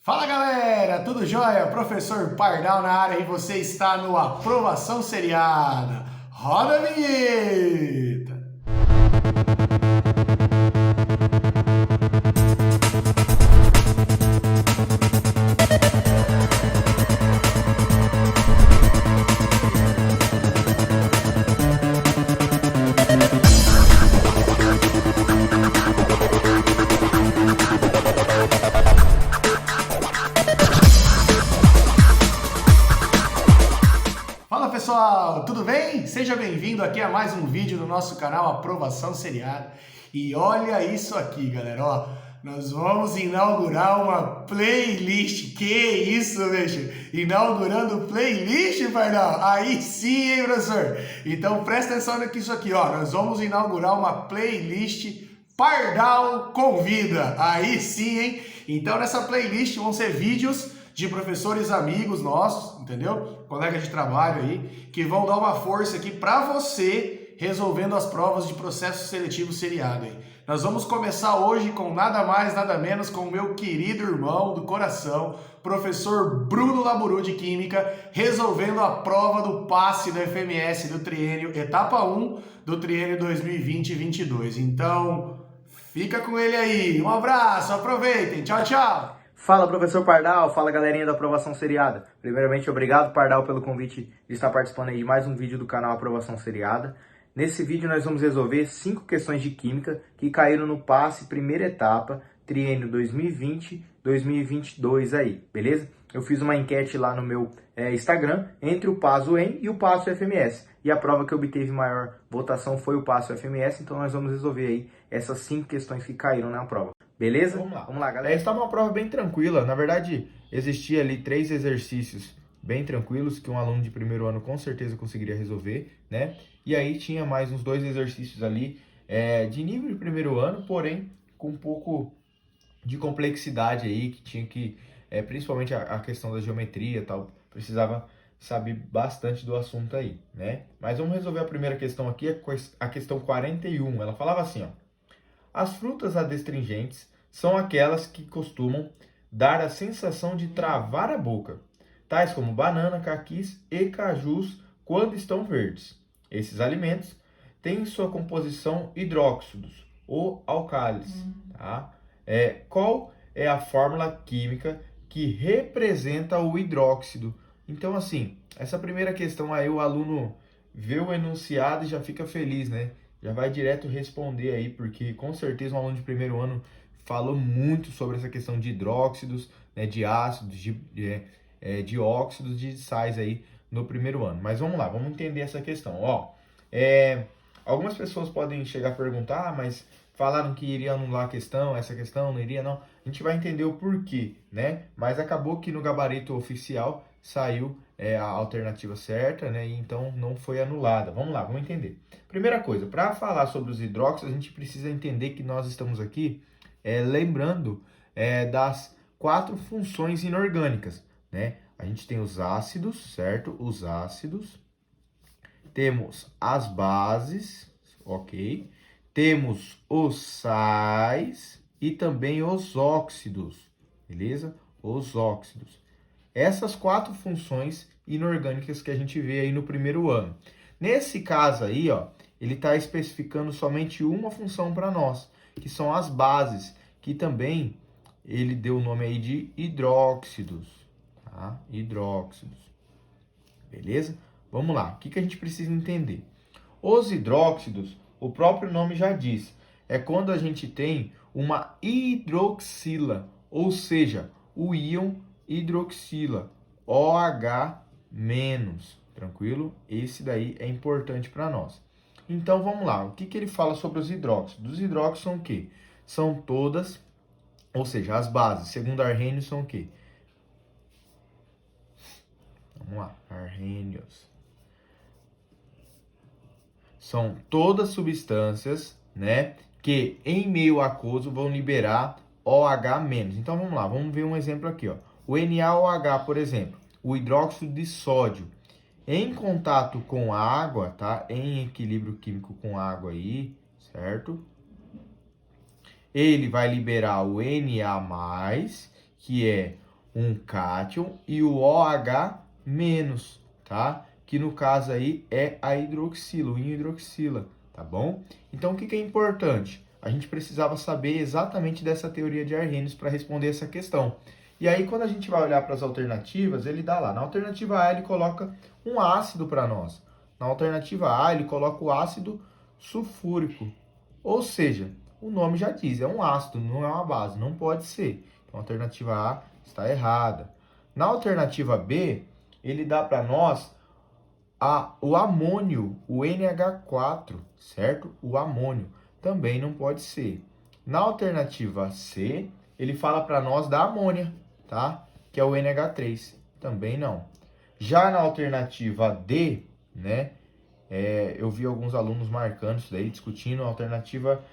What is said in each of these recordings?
Fala galera, tudo jóia? Professor Pardal na área e você está no Aprovação Seriada. Roda a vinheta! Fala pessoal, tudo bem? Seja bem-vindo aqui a mais um vídeo do nosso canal Aprovação Seriada. E olha isso aqui, galera, ó, nós vamos inaugurar uma playlist. Que isso, bicho? Inaugurando playlist, pardal? Aí sim, hein, professor? Então presta atenção nisso aqui, ó, nós vamos inaugurar uma playlist Pardal Convida. Aí sim, hein? Então nessa playlist vão ser vídeos de professores amigos nossos, entendeu? Colegas de trabalho aí, que vão dar uma força aqui para você resolvendo as provas de processo seletivo seriado aí. Nós vamos começar hoje com nada mais, nada menos com o meu querido irmão do coração, professor Bruno Laburu de Química, resolvendo a prova do passe do FMS do triênio, etapa 1 do triênio 2020-22. Então, fica com ele aí. Um abraço, aproveitem. Tchau, tchau. Fala, professor Pardal, fala galerinha da Aprovação Seriada. Primeiramente, obrigado, Pardal, pelo convite de estar participando aí de mais um vídeo do canal Aprovação Seriada. Nesse vídeo nós vamos resolver 5 questões de Química que caíram no passe primeira etapa, triênio 2020-2022 aí, beleza? Eu fiz uma enquete lá no meu Instagram entre o PASO EM e o PASO FMS. E a prova que obteve maior votação foi o PASO FMS, então nós vamos resolver aí essas 5 questões que caíram na prova. Beleza? Vamos lá, galera. Essa é uma prova bem tranquila. Na verdade, existia ali 3 exercícios bem tranquilos que um aluno de primeiro ano com certeza conseguiria resolver, né? E aí tinha mais uns 2 exercícios ali de nível de primeiro ano, porém com um pouco de complexidade aí, que tinha que, principalmente a questão da geometria e tal, precisava saber bastante do assunto aí, né? Mas vamos resolver a primeira questão aqui, a questão 41. Ela falava assim, ó: as frutas adstringentes são aquelas que costumam dar a sensação de travar a boca, tais como banana, caquis e cajus quando estão verdes. Esses alimentos têm em sua composição hidróxidos ou álcalis. Tá? Qual é a fórmula química que representa o hidróxido? Então, assim, essa primeira questão aí o aluno vê o enunciado e já fica feliz, né? Já vai direto responder aí, porque com certeza um aluno de primeiro ano falou muito sobre essa questão de hidróxidos, né, de ácidos, de óxidos, de sais aí no primeiro ano. Mas vamos lá, vamos entender essa questão. Ó, algumas pessoas podem chegar a perguntar, mas falaram que iria anular a questão, essa questão não iria, não. A gente vai entender o porquê, né? Mas acabou que no gabarito oficial saiu a alternativa certa, né? E então não foi anulada. Vamos lá, vamos entender. Primeira coisa, para falar sobre os hidróxidos, a gente precisa entender que nós estamos aqui lembrando das 4 funções inorgânicas, né? A gente tem os ácidos, certo? Os ácidos. Temos as bases, ok? Temos os sais e também os óxidos, beleza? Os óxidos. Essas 4 funções inorgânicas que a gente vê aí no primeiro ano. Nesse caso aí, ó, ele está especificando somente uma função para nós, que são as bases, que também ele deu o nome aí de hidróxidos, tá? Hidróxidos, beleza? Vamos lá, o que a gente precisa entender? Os hidróxidos, o próprio nome já diz, é quando a gente tem uma hidroxila, ou seja, o íon hidroxila, OH-, tranquilo? Esse daí é importante para nós. Então vamos lá, o que ele fala sobre os hidróxidos? Os hidróxidos são o quê? São todas, ou seja, as bases, segundo Arrhenius, são o quê? Vamos lá, Arrhenius. São todas substâncias, né, que em meio aquoso vão liberar OH-. Então vamos lá, vamos ver um exemplo aqui, ó. O NaOH, por exemplo, o hidróxido de sódio, em contato com a água, tá? Em equilíbrio químico com a água aí, certo? Ele vai liberar o Na+, que é um cátion e o OH menos, tá? Que no caso aí é a hidroxila, o hidroxila, tá bom? Então o que é importante? A gente precisava saber exatamente dessa teoria de Arrhenius para responder essa questão. E aí quando a gente vai olhar para as alternativas, ele dá lá, na alternativa A ele coloca um ácido para nós. Na alternativa A ele coloca o ácido sulfúrico. Ou seja, o nome já diz, é um ácido, não é uma base, não pode ser. Então a alternativa A está errada. Na alternativa B, ele dá para nós o amônio, o NH4, certo? O amônio também não pode ser. Na alternativa C, ele fala para nós da amônia, tá? Que é o NH3, também não. Já na alternativa D, né? Eu vi alguns alunos marcando isso daí, discutindo a alternativa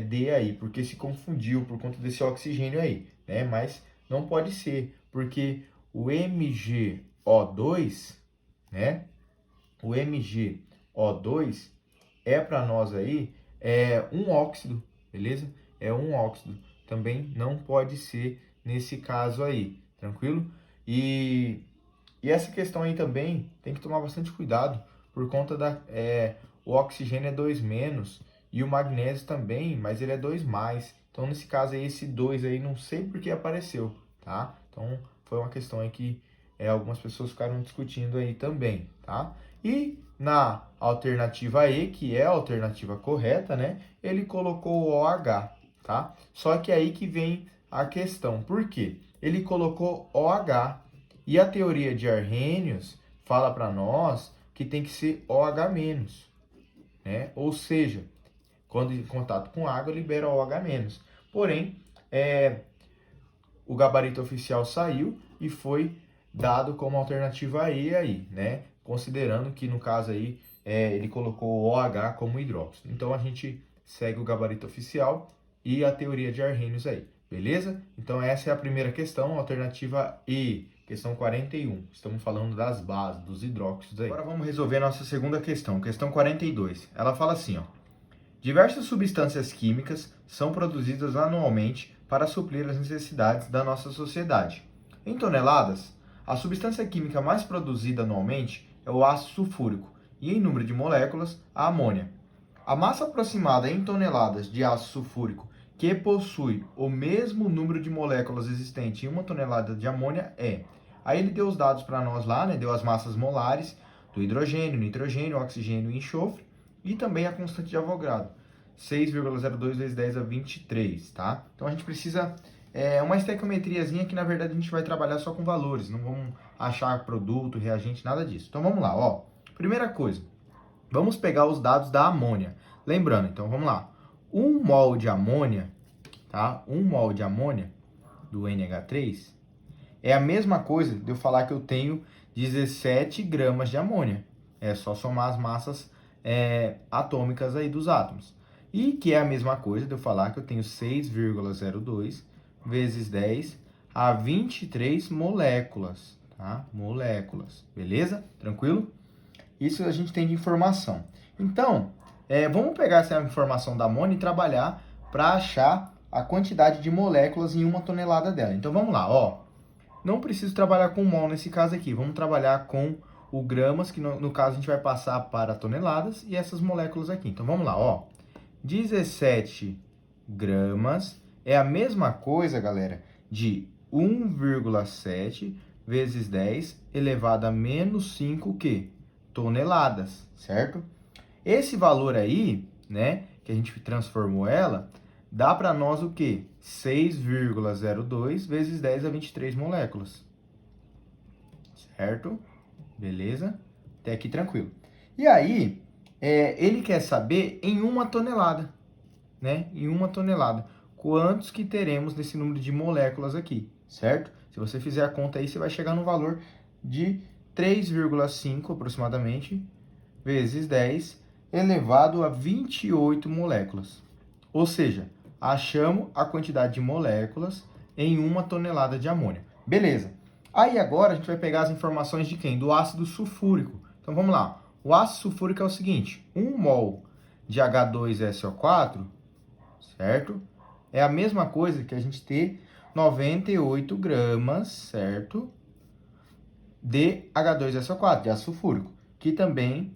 D aí, porque se confundiu por conta desse oxigênio aí, né? Mas não pode ser, porque o MgO2, né? O MgO2 é para nós aí um óxido, beleza? É um óxido. Também não pode ser nesse caso aí, tranquilo? E essa questão aí também tem que tomar bastante cuidado, por conta o oxigênio é 2- e o magnésio também, mas ele é 2+. Então, nesse caso aí, esse 2 aí, não sei por que apareceu, tá? Então, foi uma questão aí que algumas pessoas ficaram discutindo aí também, tá? E na alternativa E, que é a alternativa correta, né? Ele colocou o OH, tá? Só que aí que vem a questão. Por quê? Ele colocou OH. E a teoria de Arrhenius fala para nós que tem que ser OH-, né? Ou seja, quando em contato com água, libera OH-. Porém, o gabarito oficial saiu e foi dado como alternativa E aí, né? Considerando que no caso aí, ele colocou o OH como hidróxido. Então, a gente segue o gabarito oficial e a teoria de Arrhenius aí, beleza? Então, essa é a primeira questão, alternativa E. Questão 41. Estamos falando das bases, dos hidróxidos aí. Agora vamos resolver a nossa segunda questão, questão 42. Ela fala assim, ó. Diversas substâncias químicas são produzidas anualmente para suprir as necessidades da nossa sociedade. Em toneladas, a substância química mais produzida anualmente é o ácido sulfúrico e, em número de moléculas, a amônia. A massa aproximada em toneladas de ácido sulfúrico que possui o mesmo número de moléculas existente em 1 tonelada de amônia é... Aí ele deu os dados para nós lá, né? Deu as massas molares do hidrogênio, nitrogênio, oxigênio e enxofre. E também a constante de Avogadro, 6,02 vezes 10 a 23, tá? Então a gente precisa... uma estequiometriazinha que na verdade a gente vai trabalhar só com valores. Não vamos achar produto, reagente, nada disso. Então vamos lá, ó. Primeira coisa, vamos pegar os dados da amônia. Lembrando, então vamos lá. 1 mol de amônia, tá? 1 mol de amônia do NH3 é a mesma coisa de eu falar que eu tenho 17 gramas de amônia. É só somar as massas atômicas aí dos átomos. E que é a mesma coisa de eu falar que eu tenho 6,02 vezes 10 a 23 moléculas, tá? Moléculas, beleza? Tranquilo? Isso a gente tem de informação. Então, vamos pegar essa informação da amônia e trabalhar para achar a quantidade de moléculas em 1 tonelada dela. Então, vamos lá, ó. Não preciso trabalhar com mol nesse caso aqui. Vamos trabalhar com o gramas, que no caso a gente vai passar para toneladas, e essas moléculas aqui. Então, vamos lá, ó. 17 gramas é a mesma coisa, galera, de 1,7 vezes 10 elevado a menos 5 toneladas, certo? Esse valor aí, né, que a gente transformou ela, dá para nós o quê? 6,02 vezes 10 a 23 moléculas. Certo? Beleza? Até aqui tranquilo. E aí, ele quer saber em 1 tonelada, né? Em 1 tonelada. Quantos que teremos nesse número de moléculas aqui, certo? Se você fizer a conta aí, você vai chegar no valor de 3,5 aproximadamente, vezes 10, elevado a 28 moléculas. Ou seja, achamos a quantidade de moléculas em 1 tonelada de amônia. Beleza. Aí agora a gente vai pegar as informações de quem? Do ácido sulfúrico. Então vamos lá. O ácido sulfúrico é o seguinte: 1 mol de H2SO4, certo? É a mesma coisa que a gente ter 98 gramas, certo? De H2SO4, de ácido sulfúrico, que também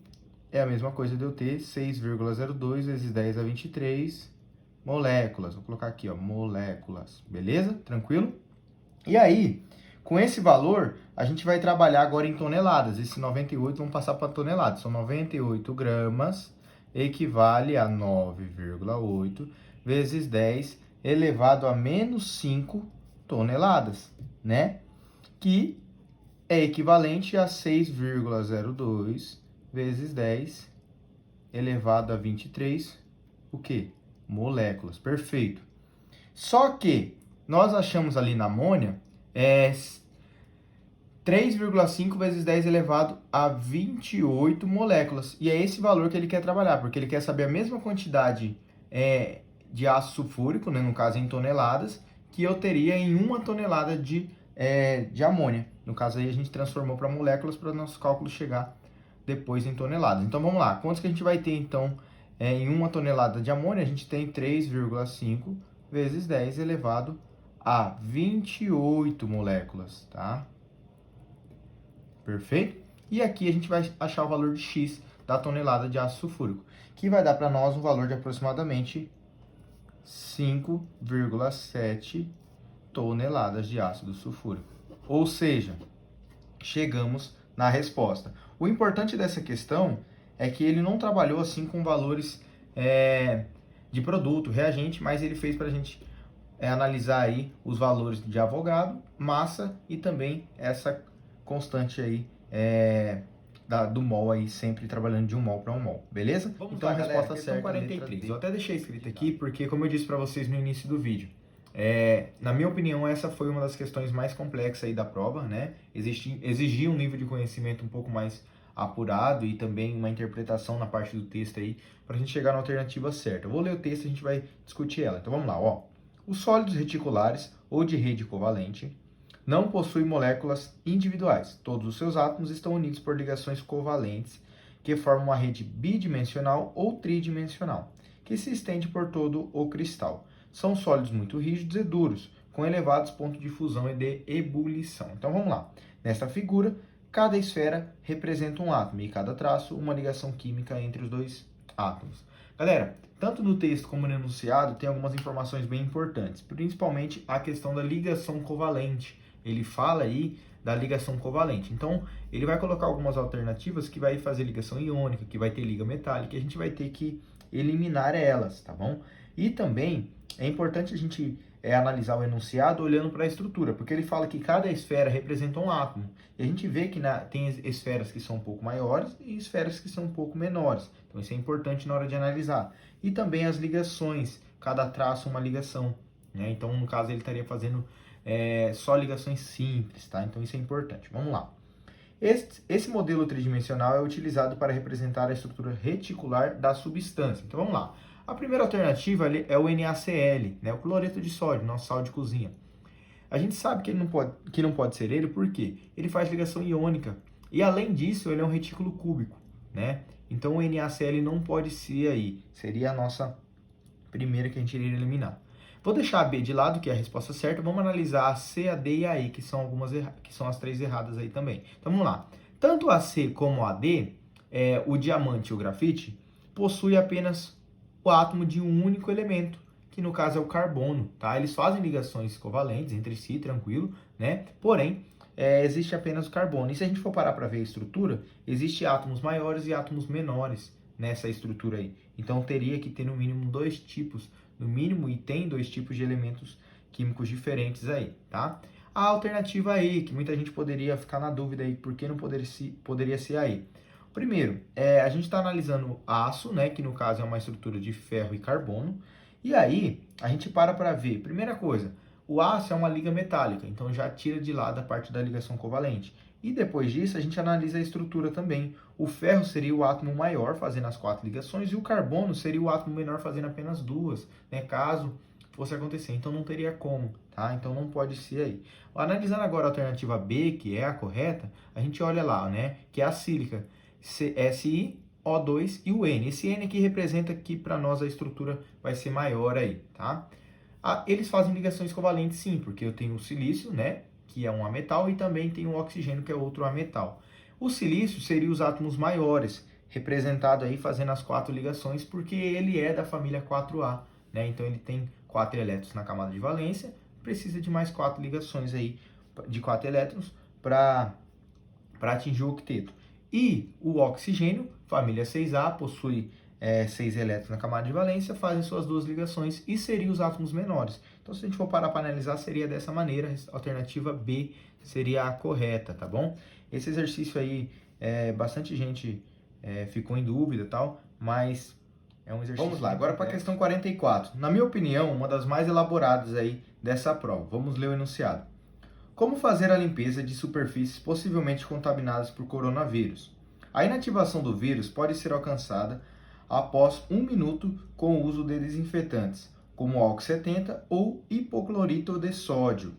é a mesma coisa de eu ter 6,02 vezes 10 a 23 moléculas. Vou colocar aqui, ó, moléculas, beleza? Tranquilo? E aí, com esse valor, a gente vai trabalhar agora em toneladas. Esse 98 vamos passar para toneladas. São 98 gramas, equivale a 9,8 vezes 10 elevado a menos 5 toneladas, né? Que é equivalente a 6,02 vezes 10 elevado a 23, o quê? Moléculas, perfeito. Só que nós achamos ali na amônia 3,5 vezes 10 elevado a 28 moléculas. E é esse valor que ele quer trabalhar, porque ele quer saber a mesma quantidade de ácido sulfúrico, né, no caso em toneladas, que eu teria em 1 tonelada de amônia. No caso aí a gente transformou para moléculas para o nosso cálculo chegar depois em toneladas. Então vamos lá, quantos que a gente vai ter então em 1 tonelada de amônia? A gente tem 3,5 vezes 10 elevado a 28 moléculas, tá? Perfeito? E aqui a gente vai achar o valor de X da tonelada de ácido sulfúrico, que vai dar para nós um valor de aproximadamente 5,7 toneladas de ácido sulfúrico. Ou seja, chegamos na resposta. O importante dessa questão é que ele não trabalhou assim com valores de produto, reagente, mas ele fez para a gente analisar aí os valores de Avogadro, massa e também essa constante aí do mol aí, sempre trabalhando de 1 mol para 1 mol, beleza? Vamos então lá, a galera, resposta certa é 43. Eu até deixei escrito aqui porque, como eu disse para vocês no início do vídeo, na minha opinião, essa foi uma das questões mais complexas aí da prova, né? Exigia um nível de conhecimento um pouco mais apurado e também uma interpretação na parte do texto aí para a gente chegar na alternativa certa. Eu vou ler o texto e a gente vai discutir ela. Então vamos lá, ó. Os sólidos reticulares ou de rede covalente não possuem moléculas individuais. Todos os seus átomos estão unidos por ligações covalentes que formam uma rede bidimensional ou tridimensional, que se estende por todo o cristal. São sólidos muito rígidos e duros, com elevados pontos de fusão e de ebulição. Então vamos lá. Nesta figura, cada esfera representa um átomo e cada traço uma ligação química entre os dois átomos. Galera, tanto no texto como no enunciado tem algumas informações bem importantes, principalmente a questão da ligação covalente. Ele fala aí da ligação covalente. Então, ele vai colocar algumas alternativas que vai fazer ligação iônica, que vai ter liga metálica, e a gente vai ter que eliminar elas, tá bom? E também é importante a gente analisar o enunciado olhando para a estrutura, porque ele fala que cada esfera representa um átomo. E a gente vê que tem esferas que são um pouco maiores e esferas que são um pouco menores. Então isso é importante na hora de analisar. E também as ligações, cada traço uma ligação, né? Então no caso ele estaria fazendo só ligações simples, tá? Então isso é importante. Vamos lá. Esse modelo tridimensional é utilizado para representar a estrutura reticular da substância. Então vamos lá. A primeira alternativa é o NaCl, né? O cloreto de sódio, nosso sal de cozinha. A gente sabe que não pode ser ele porque ele faz ligação iônica. E além disso, ele é um retículo cúbico, né? Então o NaCl não pode ser aí. Seria a nossa primeira que a gente iria eliminar. Vou deixar a B de lado, que é a resposta certa. Vamos analisar a C, a D e a E, que são as 3 erradas aí também. Então vamos lá. Tanto a C como a D, o diamante e o grafite, possui apenas o átomo de um único elemento, que no caso é o carbono, tá? Eles fazem ligações covalentes entre si, tranquilo, né? Porém, existe apenas o carbono. E se a gente for parar para ver a estrutura, existe átomos maiores e átomos menores nessa estrutura aí. Então teria que ter no mínimo 2 tipos, no mínimo, e tem 2 tipos de elementos químicos diferentes aí, tá? A alternativa aí, que muita gente poderia ficar na dúvida aí, por que não poderia ser aí? Primeiro, a gente está analisando aço, né, que no caso é uma estrutura de ferro e carbono, e aí a gente para ver, primeira coisa, o aço é uma liga metálica, então já tira de lado a parte da ligação covalente. E depois disso a gente analisa a estrutura também. O ferro seria o átomo maior fazendo as 4 ligações e o carbono seria o átomo menor fazendo apenas 2, né, caso fosse acontecer. Então não teria como, tá? Então não pode ser aí. Analisando agora a alternativa B, que é a correta, a gente olha lá, né, que é a sílica. Si, O2 e o N. Esse N aqui representa que para nós a estrutura vai ser maior aí, tá? Eles fazem ligações covalentes sim, porque eu tenho o silício, né, que é um ametal, e também tenho o oxigênio, que é outro ametal. O silício seria os átomos maiores, representado aí fazendo as 4 ligações, porque ele é da família 4A, né? Então ele tem 4 elétrons na camada de valência, precisa de mais 4 ligações aí de 4 elétrons para atingir o octeto. E o oxigênio, família 6A, possui 6 elétrons na camada de valência, fazem suas 2 ligações e seriam os átomos menores. Então, se a gente for parar para analisar, seria dessa maneira, a alternativa B seria a correta, tá bom? Esse exercício aí, bastante gente ficou em dúvida e tal, mas é um exercício... Vamos lá, agora para a questão 44. Na minha opinião, uma das mais elaboradas aí dessa prova. Vamos ler o enunciado. Como fazer a limpeza de superfícies possivelmente contaminadas por coronavírus? A inativação do vírus pode ser alcançada após 1 minuto com o uso de desinfetantes, como álcool 70 ou hipoclorito de sódio,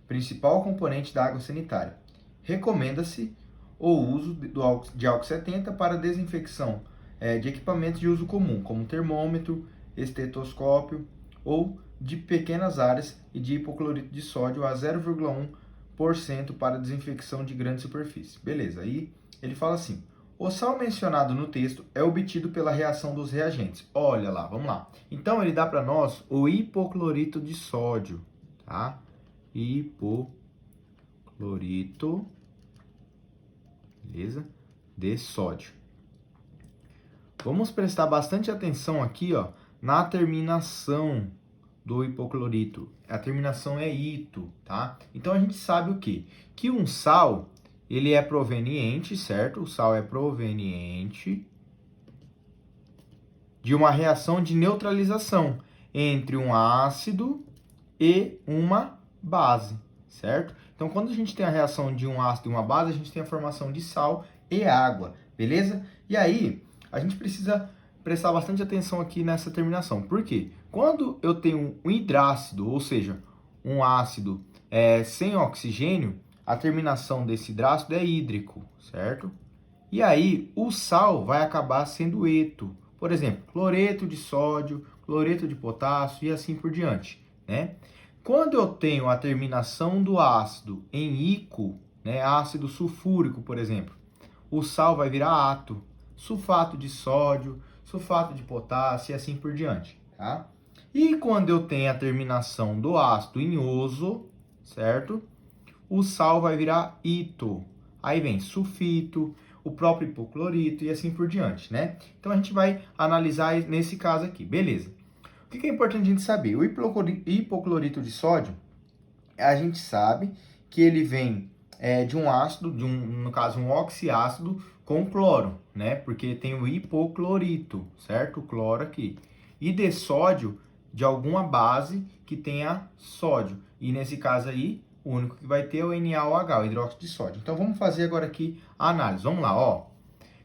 principal componente da água sanitária. Recomenda-se o uso de álcool 70 para desinfecção de equipamentos de uso comum, como termômetro, estetoscópio ou de pequenas áreas e de hipoclorito de sódio a 0,1% para desinfecção de grande superfície. Beleza, aí ele fala assim: o sal mencionado no texto é obtido pela reação dos reagentes. Olha lá, vamos lá. Então ele dá para nós o hipoclorito de sódio, tá? Hipoclorito, beleza? De sódio. Vamos prestar bastante atenção aqui, ó, na terminação do hipoclorito. A terminação é ito, tá? Então a gente sabe o quê? Que um sal, ele é proveniente, certo? O sal é proveniente de uma reação de neutralização entre um ácido e uma base, certo? Então, quando a gente tem a reação de um ácido e uma base, a gente tem a formação de sal e água, beleza? E aí, a gente precisa prestar bastante atenção aqui nessa terminação. Por quê? Quando eu tenho um hidrácido, ou seja, um ácido sem oxigênio, a terminação desse hidrácido é hídrico, certo? E aí, o sal vai acabar sendo eto. Por exemplo, cloreto de sódio, cloreto de potássio e assim por diante, né? Quando eu tenho a terminação do ácido em ico, né, ácido sulfúrico, por exemplo, o sal vai virar ato, sulfato de sódio, sulfato de potássio e assim por diante, tá? E quando eu tenho a terminação do ácido em oso, certo? O sal vai virar ito. Aí vem sulfito, o próprio hipoclorito e assim por diante, né? Então a gente vai analisar nesse caso aqui, beleza? O que é importante a gente saber? O hipoclorito de sódio, a gente sabe que ele vem de um ácido, no caso um oxiácido com cloro, né? Porque tem o hipoclorito, certo? O cloro aqui. E de sódio, de alguma base que tenha sódio. E nesse caso aí, o único que vai ter é o NaOH, o hidróxido de sódio. Então vamos fazer agora aqui a análise. Vamos lá, ó.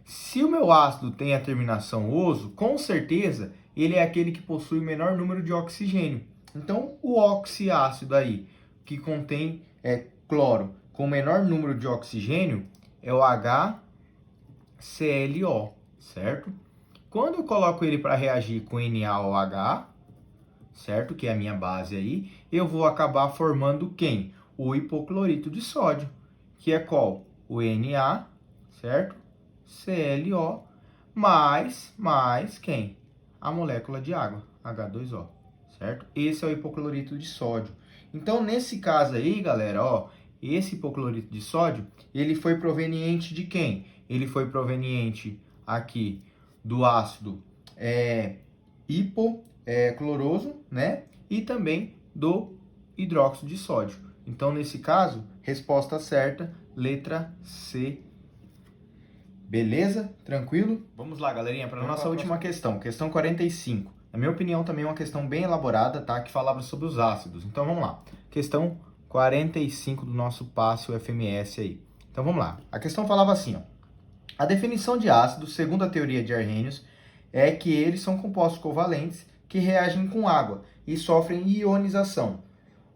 Se o meu ácido tem a terminação oso, com certeza ele é aquele que possui o menor número de oxigênio. Então o oxiácido aí, que contém cloro, com o menor número de oxigênio, é o HClO, certo? Quando eu coloco ele para reagir com NaOH, certo? Que é a minha base aí, eu vou acabar formando quem? O hipoclorito de sódio, que é qual? O Na, certo? ClO, mais quem? A molécula de água, H2O, certo? Esse é o hipoclorito de sódio. Então, nesse caso aí, galera, ó, esse hipoclorito de sódio, ele foi proveniente de quem? Ele foi proveniente aqui do ácido hipocloroso, né? E também do hidróxido de sódio. Então, nesse caso, resposta certa, letra C. Beleza? Tranquilo? Vamos lá, galerinha, para a nossa última questão, questão 45. Na minha opinião, também é uma questão bem elaborada, tá? Que falava sobre os ácidos. Então, vamos lá. Questão 45 do nosso passe UFMS aí. Então, vamos lá. A questão falava assim, ó. A definição de ácido, segundo a teoria de Arrhenius, é que eles são compostos covalentes que reagem com água e sofrem ionização.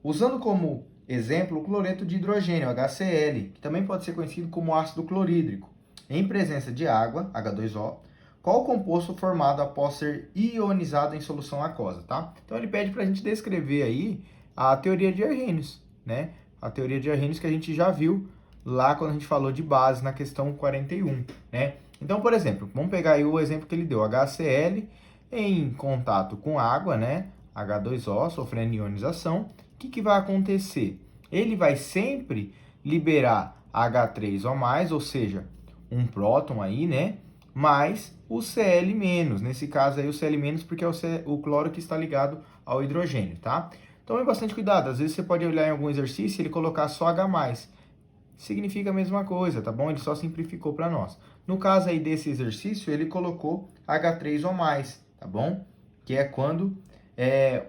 Usando como exemplo o cloreto de hidrogênio, HCl, que também pode ser conhecido como ácido clorídrico. Em presença de água, H2O, qual o composto formado após ser ionizado em solução aquosa, tá? Então ele pede para a gente descrever aí a teoria de Arrhenius, né? A teoria de Arrhenius que a gente já viu lá quando a gente falou de base na questão 41, né? Então, por exemplo, vamos pegar aí o exemplo que ele deu, HCl em contato com água, né? H2O sofrendo ionização. O que vai acontecer? Ele vai sempre liberar H3O+, ou seja, um próton aí, né? Mais o Cl-, nesse caso aí o Cl- porque é o cloro que está ligado ao hidrogênio, tá? Então, é bastante cuidado. Às vezes você pode olhar em algum exercício e ele colocar só H+. Significa a mesma coisa, tá bom? Ele só simplificou para nós. No caso aí desse exercício, ele colocou H3O+, tá bom? Que é quando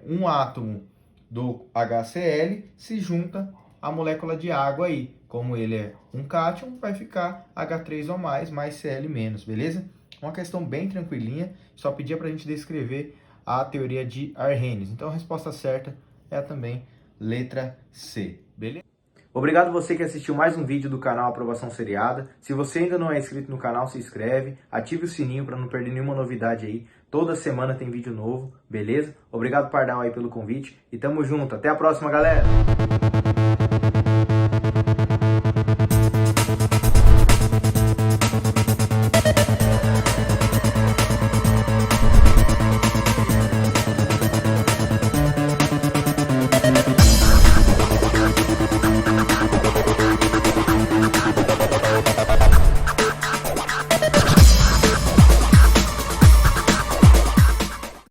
um átomo do HCl se junta à molécula de água aí. Como ele é um cátion, vai ficar H3O+, mais Cl-, beleza? Uma questão bem tranquilinha, só pedia para a gente descrever a teoria de Arrhenius. Então a resposta certa é também letra C, beleza? Obrigado você que assistiu mais um vídeo do canal Aprovação Seriada. Se você ainda não é inscrito no canal, se inscreve, ative o sininho para não perder nenhuma novidade aí. Toda semana tem vídeo novo, beleza? Obrigado, Pardal, aí pelo convite e tamo junto. Até a próxima, galera!